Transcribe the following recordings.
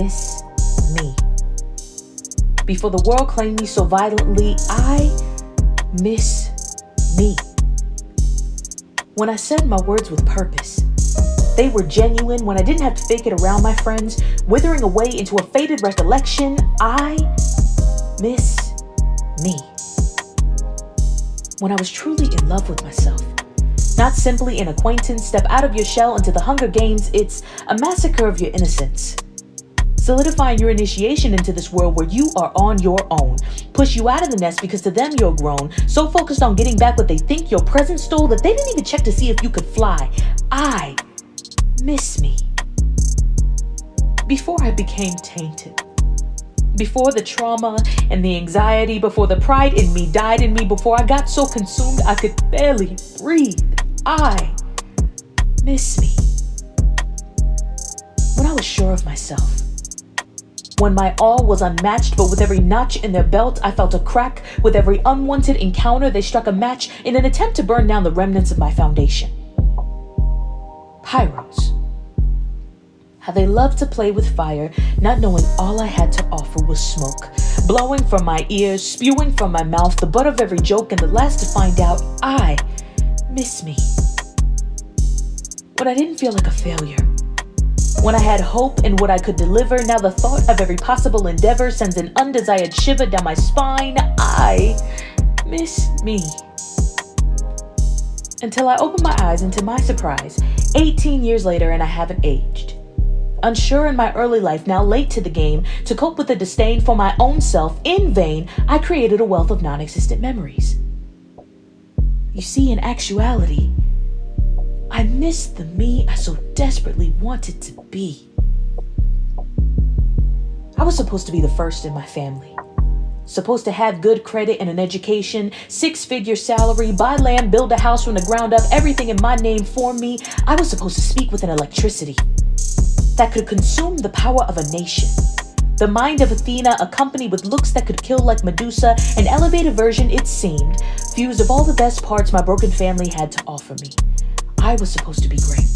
miss me. Before the world claimed me so violently, I miss me. When I said my words with purpose, they were genuine. When I didn't have to fake it around my friends, withering away into a faded recollection, I miss me. When I was truly in love with myself, not simply an acquaintance. Step out of your shell into the Hunger Games. It's a massacre of your innocence. Solidifying your initiation into this world where you are on your own. Push you out of the nest because to them you're grown. So focused on getting back what they think your present stole that they didn't even check to see if you could fly. I miss me. Before I became tainted. Before the trauma and the anxiety, before the pride in me died in me, before I got so consumed I could barely breathe. I miss me. When I was sure of myself. When my all was unmatched, but with every notch in their belt, I felt a crack. With every unwanted encounter, they struck a match in an attempt to burn down the remnants of my foundation. Pyros. How they loved to play with fire, not knowing all I had to offer was smoke. Blowing from my ears, spewing from my mouth, the butt of every joke, and the last to find out, I miss me. When I didn't feel like a failure. When I had hope in what I could deliver, now the thought of every possible endeavor sends an undesired shiver down my spine. I miss me. Until I opened my eyes, and to my surprise, 18 years later and I haven't aged. Unsure in my early life, now late to the game, to cope with the disdain for my own self, in vain, I created a wealth of non-existent memories. You see, in actuality, I miss the me I so desperately wanted to be. I was supposed to be the first in my family. Supposed to have good credit and an education, 6-figure salary, buy land, build a house from the ground up, everything in my name for me. I was supposed to speak with an electricity that could consume the power of a nation. The mind of Athena, accompanied with looks that could kill like Medusa, an elevated version, it seemed, fused of all the best parts my broken family had to offer me. I was supposed to be great.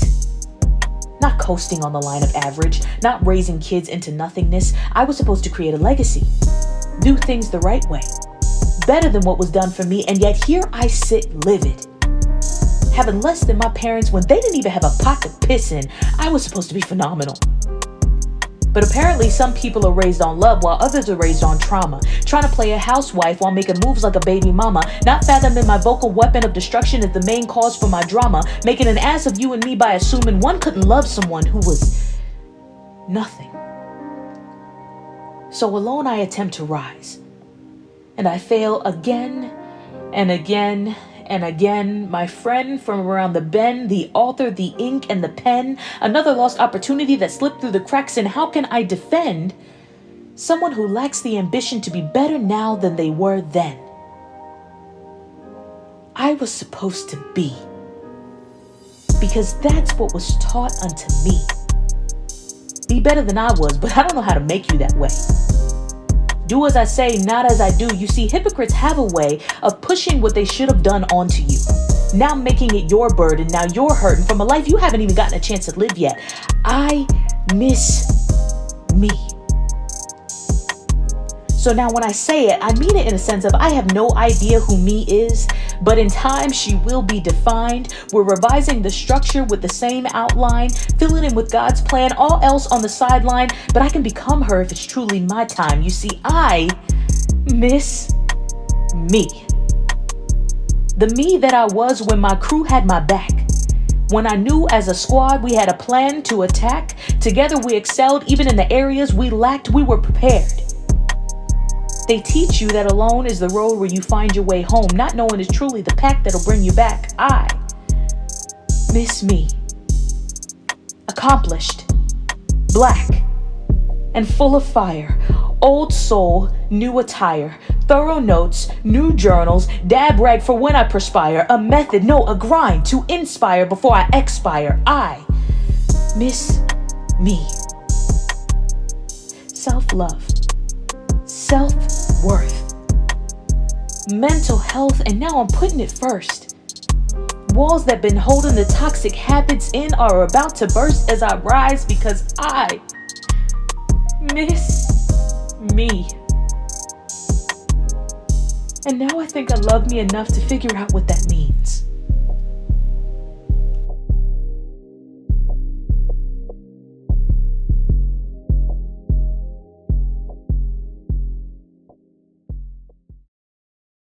Not coasting on the line of average, not raising kids into nothingness. I was supposed to create a legacy. Do things the right way. Better than what was done for me, and yet here I sit livid. Having less than my parents when they didn't even have a pot to piss in, I was supposed to be phenomenal. But apparently some people are raised on love while others are raised on trauma. Trying to play a housewife while making moves like a baby mama. Not fathoming my vocal weapon of destruction is the main cause for my drama. Making an ass of you and me by assuming one couldn't love someone who was nothing. So alone I attempt to rise. And I fail again and again and again. My friend from around the bend, the author, the ink, and the pen. Another lost opportunity that slipped through the cracks, and how can I defend someone who lacks the ambition to be better now than they were then? I was supposed to be, because that's what was taught unto me. Be better than I was, but I don't know how to make you that way. Do as I say, not as I do. You see, hypocrites have a way of pushing what they should have done onto you. Now making it your burden. Now you're hurting from a life you haven't even gotten a chance to live yet. I miss me. So now when I say it, I mean it in a sense of I have no idea who me is, but in time she will be defined. We're revising the structure with the same outline, filling in with God's plan, all else on the sideline, but I can become her if it's truly my time. You see, I miss me. The me that I was when my crew had my back. When I knew as a squad we had a plan to attack. Together we excelled even in the areas we lacked. We were prepared. They teach you that alone is the road where you find your way home. Not knowing is truly the pack that'll bring you back. I miss me. Accomplished, black, and full of fire. Old soul, new attire. Thorough notes, new journals. Dab rag for when I perspire. A method, no, a grind to inspire before I expire. I miss me. Self-love. Self-worth, mental health, and now I'm putting it first. Walls that been holding the toxic habits in are about to burst as I rise because I miss me. And now I think I love me enough to figure out what that means.